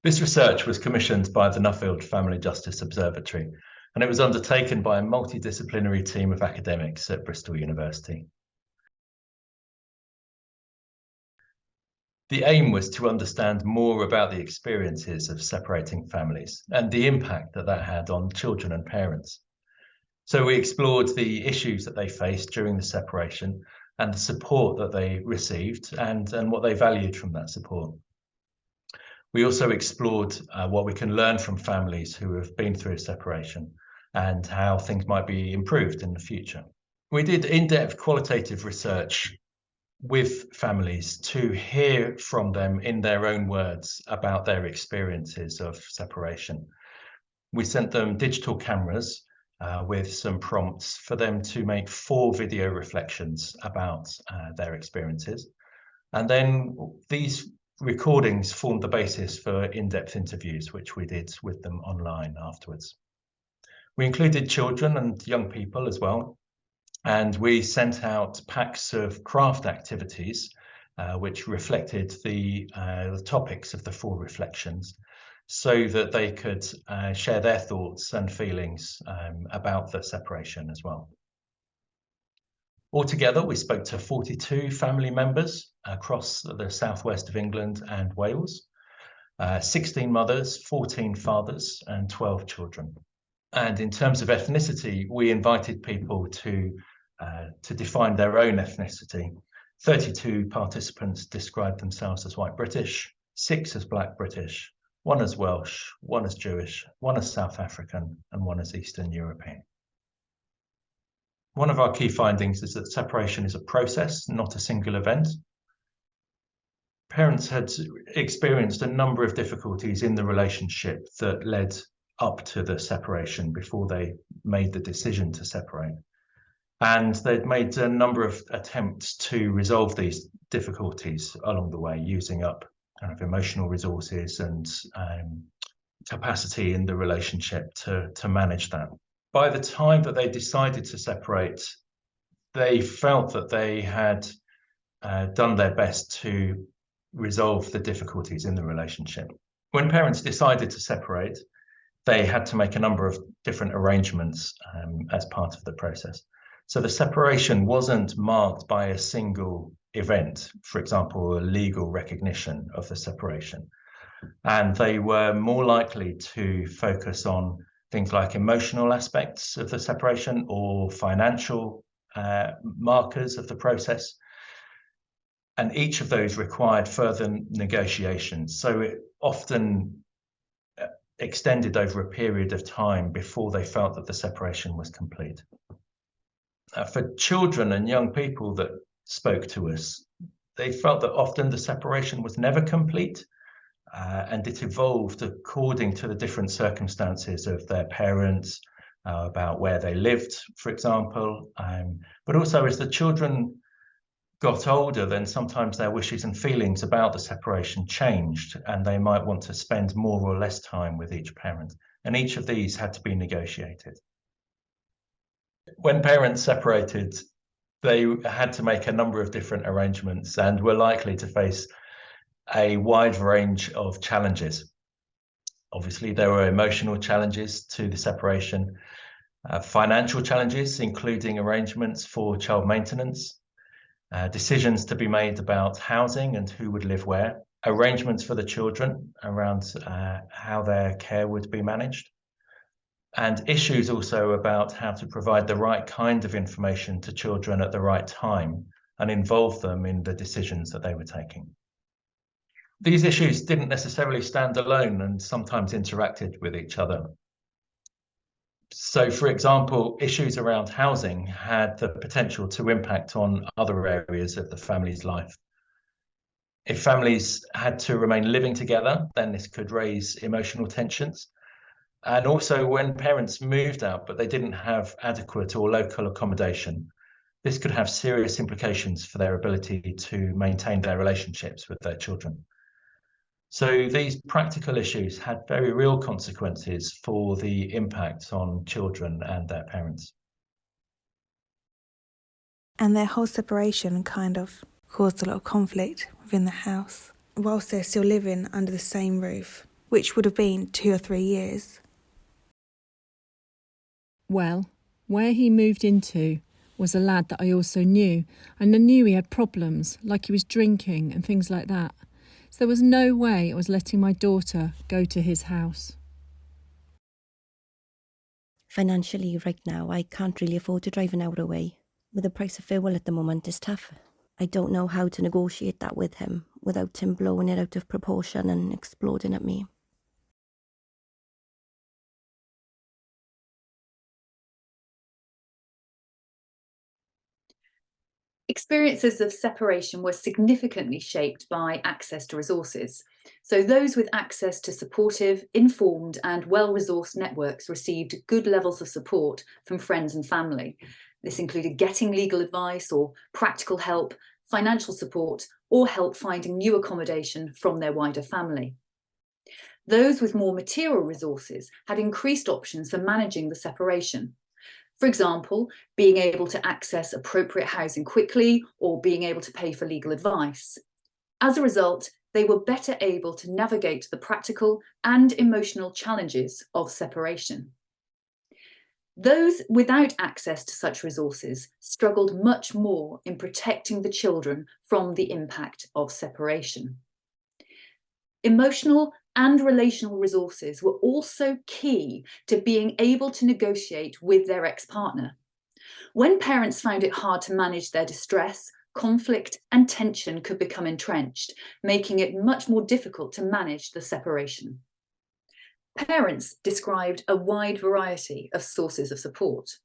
This research was commissioned by the Nuffield Family Justice Observatory, and it was undertaken by a multidisciplinary team of academics at Bristol University. The aim was to understand more about the experiences of separating families and the impact that that had on children and parents. So we explored the issues that they faced during the separation and the support that they received and what they valued from that support. We also explored what we can learn from families who have been through a separation and how things might be improved in the future. We did in-depth qualitative research with families to hear from them in their own words about their experiences of separation. We sent them digital cameras with some prompts for them to make 4 video reflections about their experiences. And then these recordings formed the basis for in-depth interviews, which we did with them online afterwards. We included children and young people as well, and we sent out packs of craft activities which reflected the topics of the 4 reflections, so that they could share their thoughts and feelings about the separation as well. Altogether, we spoke to 42 family members across the southwest of England and Wales, 16 mothers, 14 fathers, and 12 children. And in terms of ethnicity, we invited people to define their own ethnicity. 32 participants described themselves as white British, 6 as black British, 1 as Welsh, 1 as Jewish, 1 as South African, and 1 as Eastern European. One of our key findings is that separation is a process, not a single event. Parents had experienced a number of difficulties in the relationship that led up to the separation before they made the decision to separate. And they'd made a number of attempts to resolve these difficulties along the way, using up kind of emotional resources and capacity in the relationship to manage that. By the time that they decided to separate, they felt that they had done their best to resolve the difficulties in the relationship. When parents decided to separate, they had to make a number of different arrangements as part of the process. So the separation wasn't marked by a single event, for example, a legal recognition of the separation. And they were more likely to focus on things like emotional aspects of the separation or financial markers of the process. And each of those required further negotiations. So it often extended over a period of time before they felt that the separation was complete. For children and young people that spoke to us, they felt that often the separation was never complete, and it evolved according to the different circumstances of their parents, about where they lived, for example, but also as the children got older, then sometimes their wishes and feelings about the separation changed, and they might want to spend more or less time with each parent, and each of these had to be negotiated. When parents separated, they had to make a number of different arrangements and were likely to face a wide range of challenges. Obviously, there were emotional challenges to the separation, financial challenges, including arrangements for child maintenance, decisions to be made about housing and who would live where, arrangements for the children around how their care would be managed, and issues also about how to provide the right kind of information to children at the right time and involve them in the decisions that they were taking. These issues didn't necessarily stand alone and sometimes interacted with each other. So, for example, issues around housing had the potential to impact on other areas of the family's life. If families had to remain living together, then this could raise emotional tensions. And also when parents moved out, but they didn't have adequate or local accommodation, this could have serious implications for their ability to maintain their relationships with their children. So these practical issues had very real consequences for the impact on children and their parents. And their whole separation kind of caused a lot of conflict within the house. Whilst they're still living under the same roof, which would have been 2 or 3 years. Well, where he moved into was a lad that I also knew, and I knew he had problems, like he was drinking and things like that. So there was no way I was letting my daughter go to his house. Financially, right now, I can't really afford to drive an hour away. With the price of fuel at the moment, it's tough. I don't know how to negotiate that with him without him blowing it out of proportion and exploding at me. Experiences of separation were significantly shaped by access to resources. So those with access to supportive, informed and well-resourced networks received good levels of support from friends and family. This included getting legal advice or practical help, financial support, or help finding new accommodation from their wider family. Those with more material resources had increased options for managing the separation. For example, being able to access appropriate housing quickly or being able to pay for legal advice. As a result, they were better able to navigate the practical and emotional challenges of separation. Those without access to such resources struggled much more in protecting the children from the impact of separation. Emotional and relational resources were also key to being able to negotiate with their ex-partner. When parents found it hard to manage their distress, conflict and tension could become entrenched, making it much more difficult to manage the separation. Parents described a wide variety of sources of support.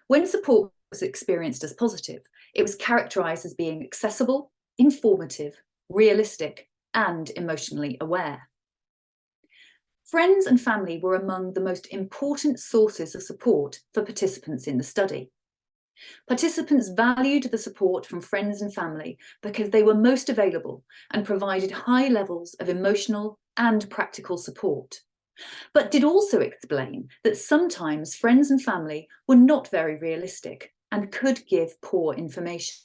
When support was experienced as positive, it was characterised as being accessible, informative, realistic, and emotionally aware. Friends and family were among the most important sources of support for participants in the study. Participants valued the support from friends and family because they were most available and provided high levels of emotional and practical support, but did also explain that sometimes friends and family were not very realistic and could give poor information.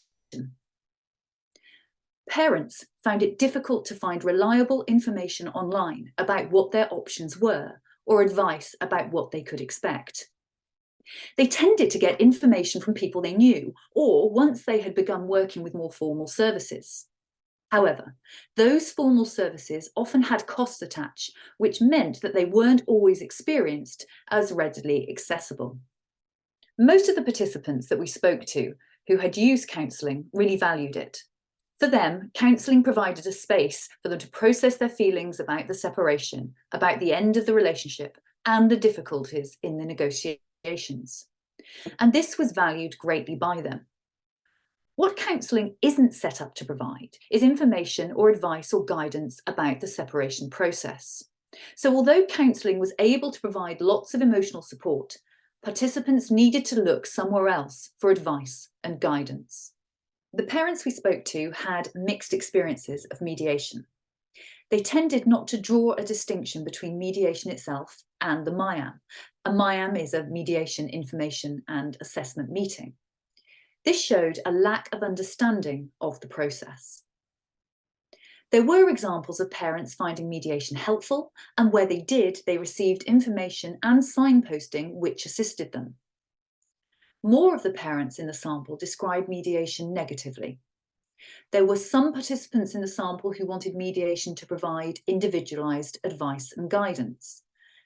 Parents found it difficult to find reliable information online about what their options were or advice about what they could expect. They tended to get information from people they knew or once they had begun working with more formal services. However, those formal services often had costs attached, which meant that they weren't always experienced as readily accessible. Most of the participants that we spoke to who had used counselling really valued it. For them, counselling provided a space for them to process their feelings about the separation, about the end of the relationship, and the difficulties in the negotiations. And this was valued greatly by them. What counselling isn't set up to provide is information or advice or guidance about the separation process. So although counselling was able to provide lots of emotional support, participants needed to look somewhere else for advice and guidance. The parents we spoke to had mixed experiences of mediation. They tended not to draw a distinction between mediation itself and the MIAM. A MIAM is a mediation information and assessment meeting. This showed a lack of understanding of the process. There were examples of parents finding mediation helpful, and where they did, they received information and signposting which assisted them. More of the parents in the sample described mediation negatively. There were some participants in the sample who wanted mediation to provide individualised advice and guidance.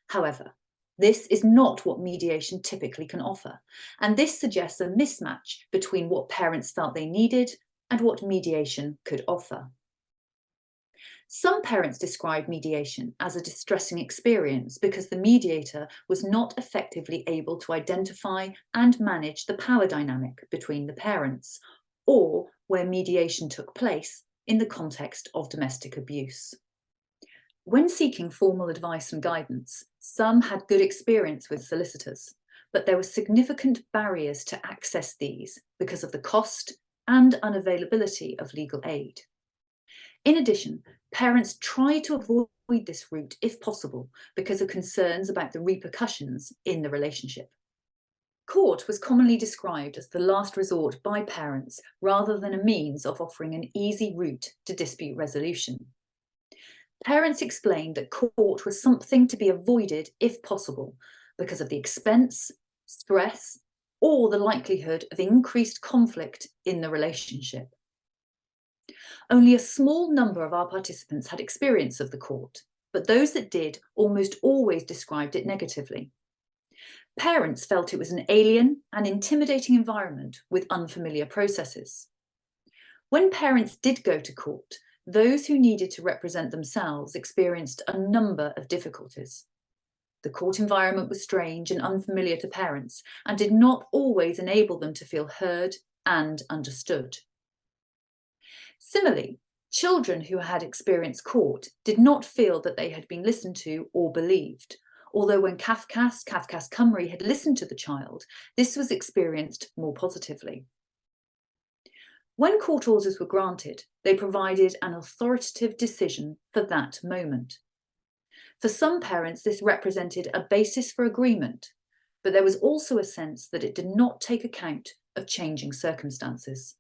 However, this is not what mediation typically can offer, and this suggests a mismatch between what parents felt they needed and what mediation could offer. Some parents described mediation as a distressing experience because the mediator was not effectively able to identify and manage the power dynamic between the parents, or where mediation took place in the context of domestic abuse. When seeking formal advice and guidance, some had good experience with solicitors, but there were significant barriers to access these because of the cost and unavailability of legal aid. In addition, parents try to avoid this route if possible because of concerns about the repercussions in the relationship. Court was commonly described as the last resort by parents rather than a means of offering an easy route to dispute resolution. Parents explained that court was something to be avoided if possible because of the expense, stress, or the likelihood of increased conflict in the relationship. Only a small number of our participants had experience of the court, but those that did almost always described it negatively. Parents felt it was an alien and intimidating environment with unfamiliar processes. When parents did go to court, those who needed to represent themselves experienced a number of difficulties. The court environment was strange and unfamiliar to parents and did not always enable them to feel heard and understood. Similarly, children who had experienced court did not feel that they had been listened to or believed, although when Cafcass Cymru had listened to the child, this was experienced more positively. When court orders were granted, they provided an authoritative decision for that moment. For some parents, this represented a basis for agreement, but there was also a sense that it did not take account of changing circumstances.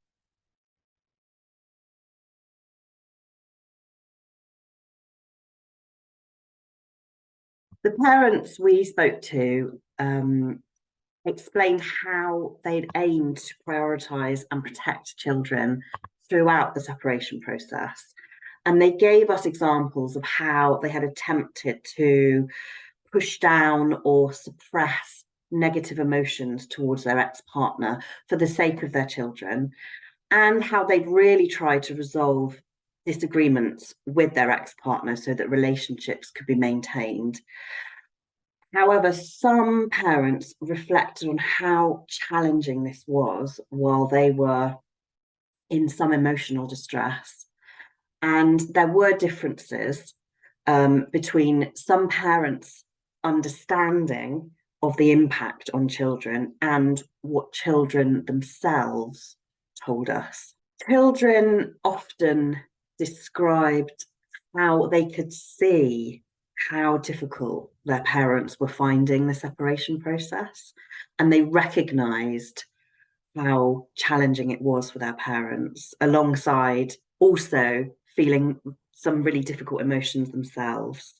The parents we spoke to explained how they'd aimed to prioritise and protect children throughout the separation process. And they gave us examples of how they had attempted to push down or suppress negative emotions towards their ex-partner for the sake of their children, and how they'd really tried to resolve disagreements with their ex-partner so that relationships could be maintained. However, some parents reflected on how challenging this was while they were in some emotional distress. And there were differences between some parents' understanding of the impact on children and what children themselves told us. Children often described how they could see how difficult their parents were finding the separation process, and they recognised how challenging it was for their parents, alongside also feeling some really difficult emotions themselves.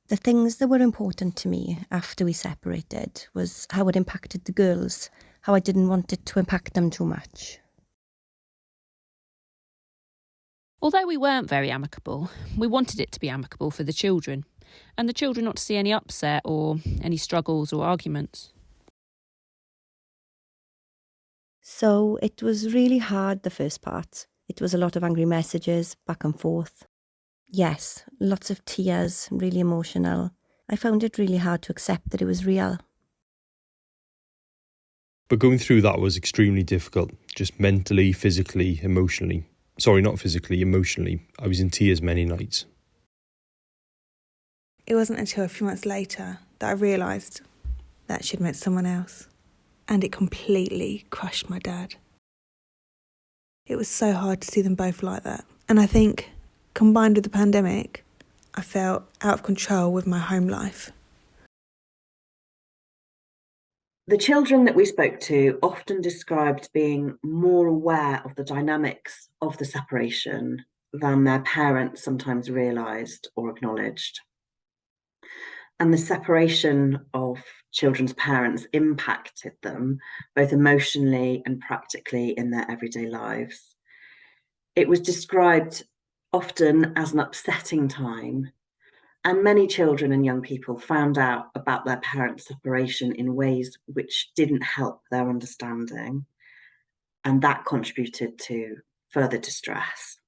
The things that were important to me after we separated was how it impacted the girls, how I didn't want it to impact them too much. Although we weren't very amicable, we wanted it to be amicable for the children, and the children not to see any upset or any struggles or arguments. So it was really hard, the first part. It was a lot of angry messages, back and forth. Yes, lots of tears, really emotional. I found it really hard to accept that it was real. But going through that was extremely difficult, just mentally, physically, emotionally. Sorry, not physically, emotionally. I was in tears many nights. It wasn't until a few months later that I realised that she'd met someone else, and it completely crushed my dad. It was so hard to see them both like that. And I think, combined with the pandemic, I felt out of control with my home life. The children that we spoke to often described being more aware of the dynamics of the separation than their parents sometimes realised or acknowledged. And the separation of children's parents impacted them both emotionally and practically in their everyday lives. It was described often as an upsetting time, and many children and young people found out about their parents' separation in ways which didn't help their understanding, and that contributed to further distress.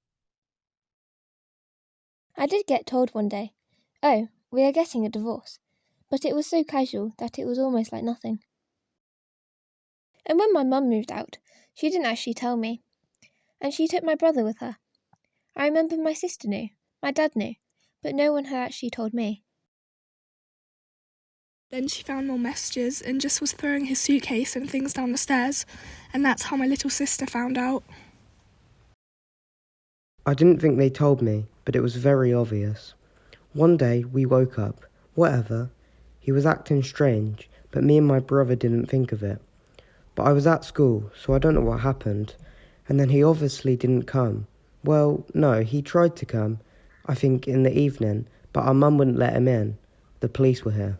I did get told one day, "Oh, we are getting a divorce," but it was so casual that it was almost like nothing. And when my mum moved out, she didn't actually tell me, and she took my brother with her. I remember my sister knew, my dad knew, but no one had actually told me. Then she found more messages and just was throwing his suitcase and things down the stairs, and that's how my little sister found out. I didn't think they told me, but it was very obvious. One day we woke up, whatever. He was acting strange, but me and my brother didn't think of it. But I was at school, so I don't know what happened, and then he obviously didn't come, Well, no, he tried to come, I think in the evening, but our mum wouldn't let him in. The police were here.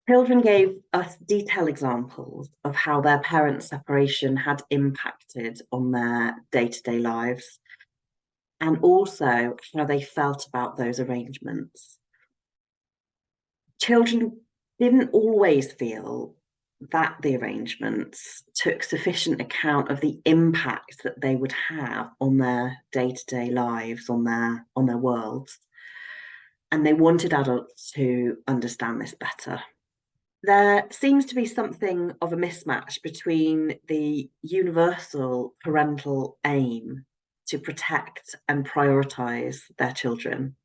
Children gave us detailed examples of how their parents' separation had impacted on their day-to-day lives, and also how they felt about those arrangements. Children didn't always feel that the arrangements took sufficient account of the impact that they would have on their day-to-day lives, on their worlds, and they wanted adults to understand this better. There seems to be something of a mismatch between the universal parental aim to protect and prioritise their children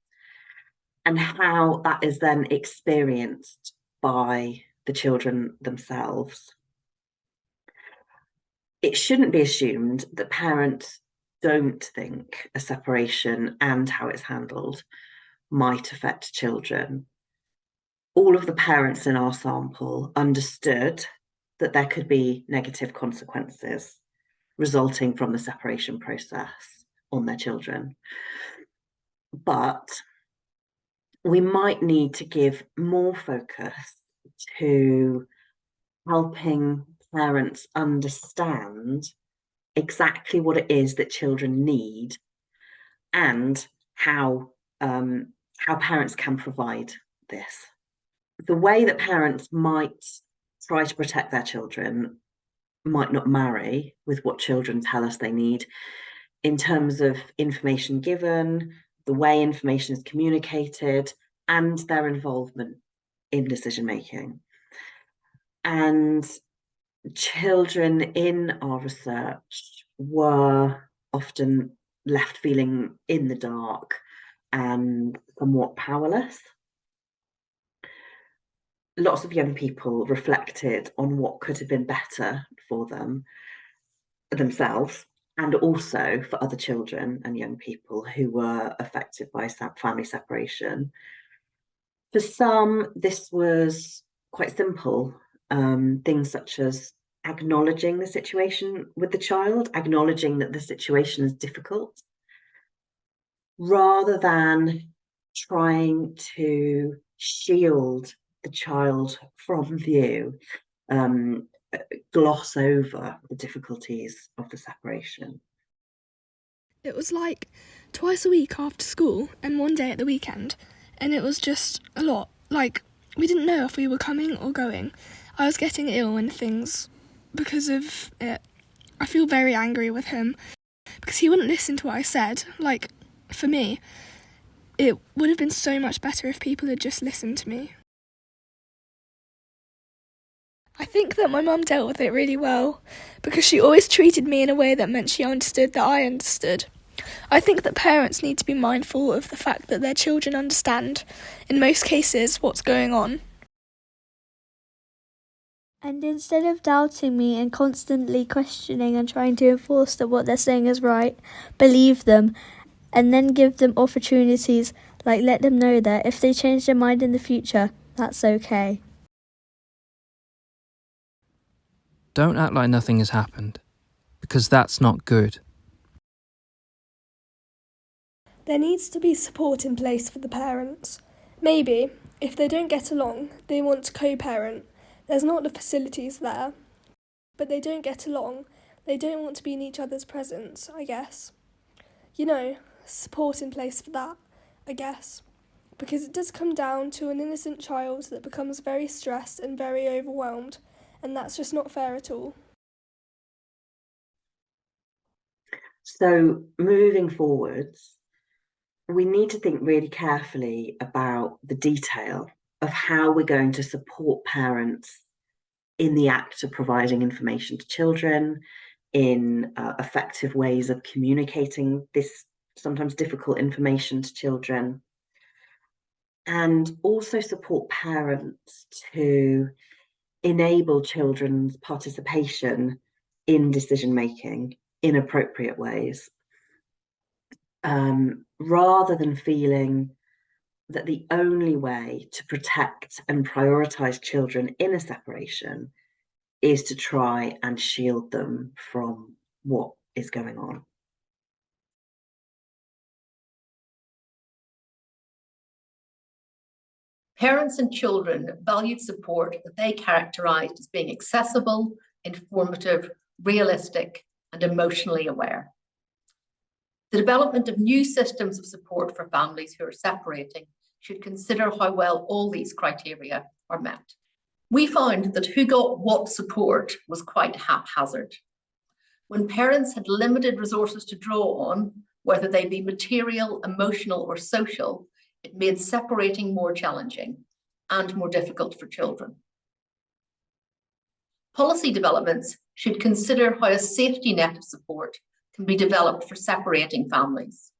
and how that is then experienced by the children themselves. It shouldn't be assumed that parents don't think a separation and how it's handled might affect children. All of the parents in our sample understood that there could be negative consequences resulting from the separation process on their children. But we might need to give more focus to helping parents understand exactly what it is that children need and how parents can provide this. The way that parents might try to protect their children might not marry with what children tell us they need in terms of information given, the way information is communicated, and their involvement in decision making. And children in our research were often left feeling in the dark and somewhat powerless. Lots of young people reflected on what could have been better for themselves, and also for other children and young people who were affected by family separation. For some, this was quite simple, things such as acknowledging the situation with the child, acknowledging that the situation is difficult, rather than trying to shield the child from view, gloss over the difficulties of the separation. It was like twice a week after school and one day at the weekend, and it was just a lot. Like, we didn't know if we were coming or going. I was getting ill and things because of it. I feel very angry with him because he wouldn't listen to what I said. Like, for me, it would have been so much better if people had just listened to me. I think that my mum dealt with it really well because she always treated me in a way that meant she understood that I understood. I think that parents need to be mindful of the fact that their children understand, in most cases, what's going on. And instead of doubting me and constantly questioning and trying to enforce that what they're saying is right, believe them and then give them opportunities, like let them know that if they change their mind in the future, that's okay. Don't act like nothing has happened, because that's not good. There needs to be support in place for the parents. Maybe, if they don't get along, they want to co-parent. There's not the facilities there. But they don't get along. They don't want to be in each other's presence, I guess. You know, support in place for that, I guess. Because it does come down to an innocent child that becomes very stressed and very overwhelmed, and that's just not fair at all. So moving forwards, we need to think really carefully about the detail of how we're going to support parents in the act of providing information to children, in effective ways of communicating this sometimes difficult information to children, and also support parents to enable children's participation in decision making in appropriate ways, rather than feeling that the only way to protect and prioritise children in a separation is to try and shield them from what is going on. Parents and children valued support that they characterised as being accessible, informative, realistic, and emotionally aware. The development of new systems of support for families who are separating should consider how well all these criteria are met. We found that who got what support was quite haphazard. When parents had limited resources to draw on, whether they be material, emotional, or social, it made separating more challenging and more difficult for children. Policy developments should consider how a safety net of support can be developed for separating families,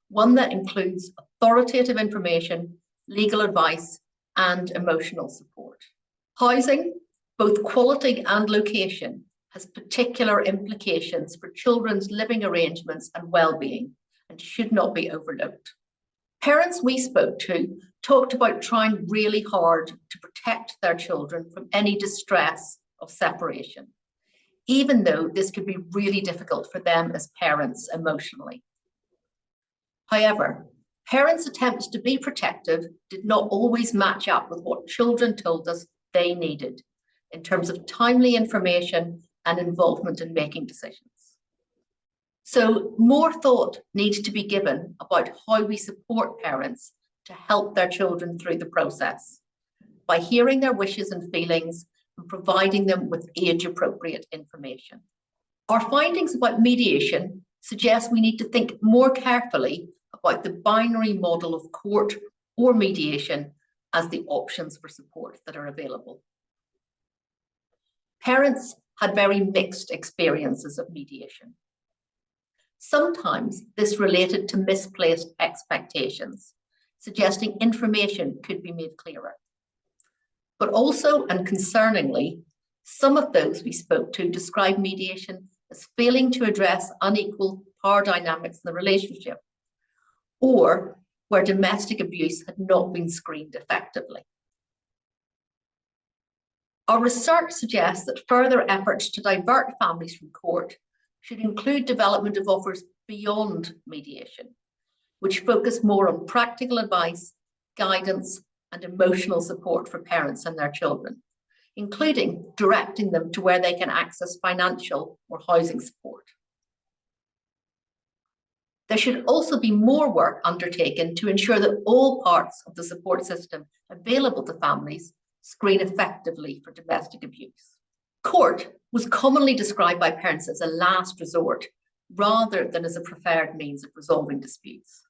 one that includes authoritative information, legal advice, and emotional support. Housing, both quality and location, has particular implications for children's living arrangements and well-being and should not be overlooked. Parents we spoke to talked about trying really hard to protect their children from any distress of separation, even though this could be really difficult for them as parents emotionally. However, parents' attempts to be protective did not always match up with what children told us they needed in terms of timely information and involvement in making decisions. So more thought needs to be given about how we support parents to help their children through the process by hearing their wishes and feelings and providing them with age-appropriate information. Our findings about mediation suggest we need to think more carefully about the binary model of court or mediation as the options for support that are available. Parents had very mixed experiences of mediation. Sometimes this related to misplaced expectations, suggesting information could be made clearer. But also, and concerningly, some of those we spoke to described mediation as failing to address unequal power dynamics in the relationship, or where domestic abuse had not been screened effectively. Our research suggests that further efforts to divert families from court should include development of offers beyond mediation, which focus more on practical advice, guidance, and emotional support for parents and their children, including directing them to where they can access financial or housing support. There should also be more work undertaken to ensure that all parts of the support system available to families screen effectively for domestic abuse. Court was commonly described by parents as a last resort rather than as a preferred means of resolving disputes.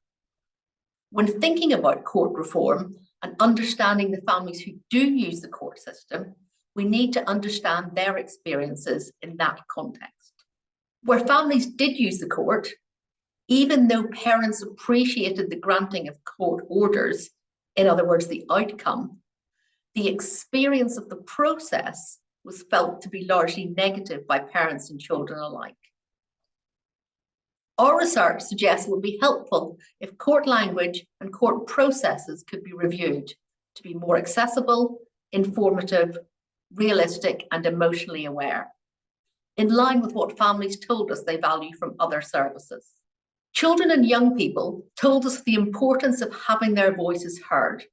When thinking about court reform and understanding the families who do use the court system, we need to understand their experiences in that context. Where families did use the court, even though parents appreciated the granting of court orders, in other words, the outcome, the experience of the process was felt to be largely negative by parents and children alike. Our research suggests it would be helpful if court language and court processes could be reviewed to be more accessible, informative, realistic, and emotionally aware, in line with what families told us they value from other services. Children and young people told us the importance of having their voices heard.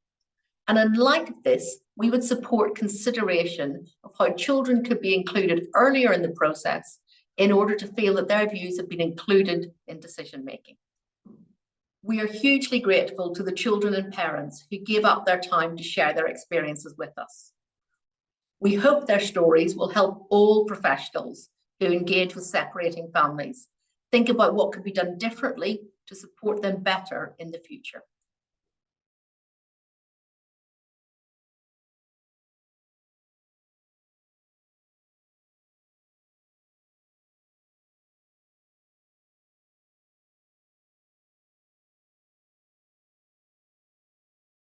And in light of this, we would support consideration of how children could be included earlier in the process in order to feel that their views have been included in decision making. We are hugely grateful to the children and parents who gave up their time to share their experiences with us. We hope their stories will help all professionals who engage with separating families think about what could be done differently to support them better in the future.